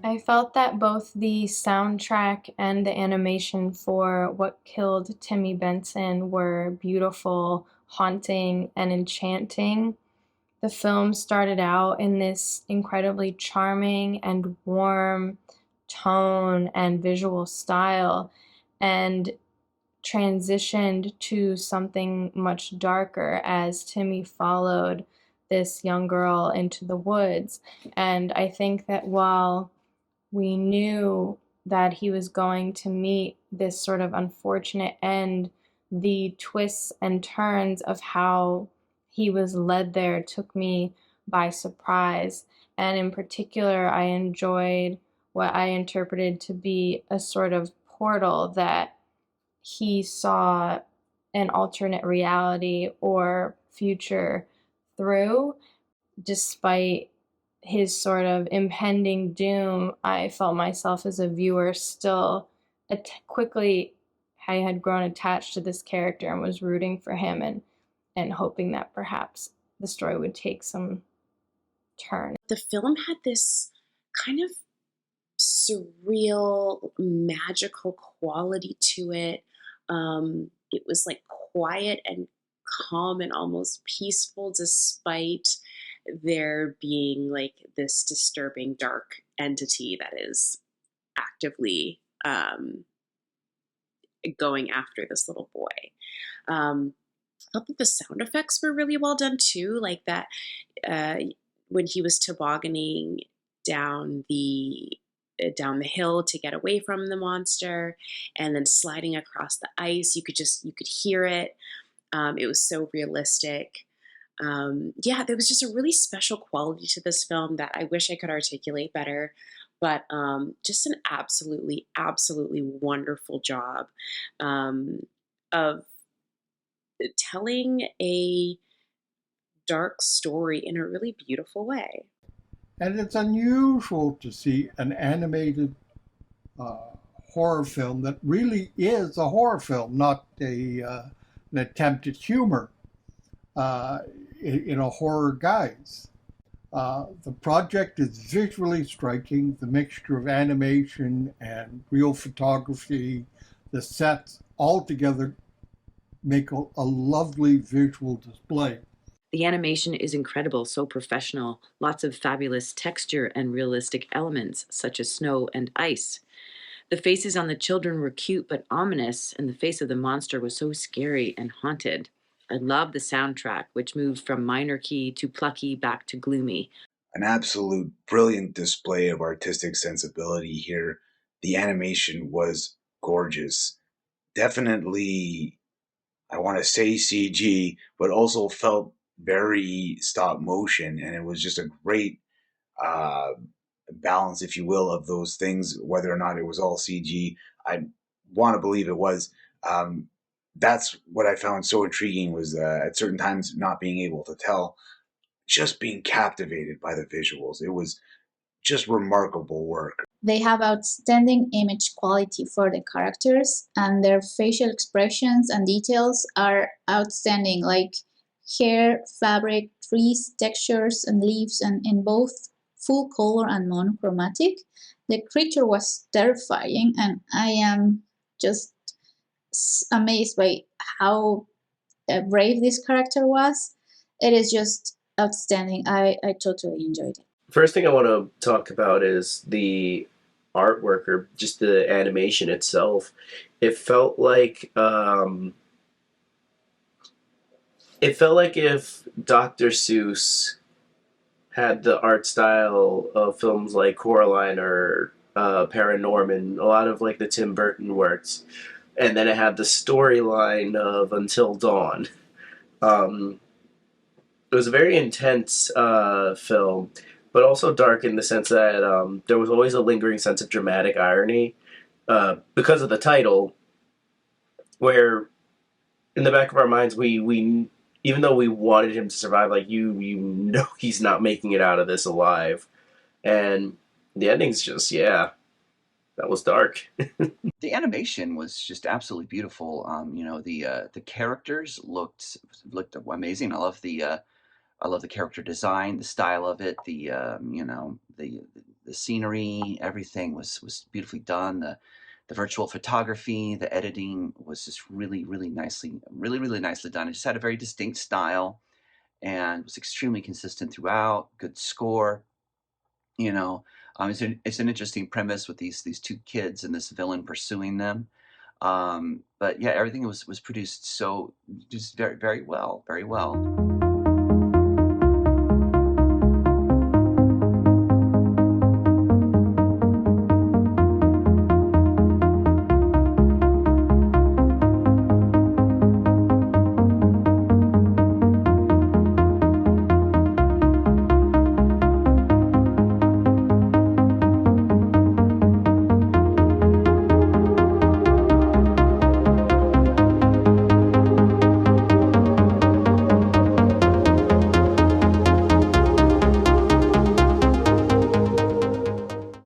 I felt that both the soundtrack and the animation for What Killed Timmy Benson were beautiful, haunting, and enchanting. The film started out in this incredibly charming and warm tone and visual style and transitioned to something much darker as Timmy followed this young girl into the woods. And I think that while we knew that he was going to meet this sort of unfortunate end, the twists and turns of how he was led there took me by surprise. And in particular, I enjoyed what I interpreted to be a sort of portal that he saw an alternate reality or future through. Despite his sort of impending doom, I felt myself as a viewer still quickly, I had grown attached to this character and was rooting for him and hoping that perhaps the story would take some turn. The film had this kind of surreal, magical quality to it. It was like quiet and calm and almost peaceful, despite there being like this disturbing dark entity that is actively going after this little boy. I thought that the sound effects were really well done too, like that when he was tobogganing down the hill to get away from the monster and then sliding across the ice, you could hear it. It was so realistic. Yeah, there was just a really special quality to this film that I wish I could articulate better, but just an absolutely, absolutely wonderful job of telling a dark story in a really beautiful way. And it's unusual to see an animated horror film that really is a horror film, not an attempt at humor in a horror guise. The project is visually striking. The mixture of animation and real photography, the sets all together make a lovely visual display. The animation is incredible, so professional, lots of fabulous texture and realistic elements, such as snow and ice. The faces on the children were cute but ominous, and the face of the monster was so scary and haunted. I love the soundtrack, which moved from minor key to plucky back to gloomy. An absolute brilliant display of artistic sensibility here. The animation was gorgeous. Definitely, I want to say CG, but also felt very stop motion, and it was just a great uh, balance, if you will, of those things. Whether or not it was all CG, I want to believe it was. Um, that's what I found so intriguing, was at certain times not being able to tell, just being captivated by the visuals. It was just remarkable work. They have outstanding image quality for the characters, and their facial expressions and details are outstanding, like hair, fabric, trees, textures, and leaves, and in both full color and monochromatic. The creature was terrifying, and I am just amazed by how brave this character was. It is just outstanding. I totally enjoyed it. First thing I want to talk about is the artwork, or just the animation itself. It felt like if Dr. Seuss had the art style of films like Coraline or Paranorman, a lot of like the Tim Burton works, and then it had the storyline of Until Dawn. It was a very intense film, but also dark in the sense that there was always a lingering sense of dramatic irony because of the title, where in the back of our minds we even though we wanted him to survive, like you know he's not making it out of this alive, and the ending's just that was dark. The animation was just absolutely beautiful. The characters looked amazing. I love the I love the character design, the style of it, the scenery, everything was beautifully done. The virtual photography, the editing was just really nicely done. It just had a very distinct style and was extremely consistent throughout. Good score, you know. It's an interesting premise with these two kids and this villain pursuing them. But yeah, everything was produced so just very well, very well.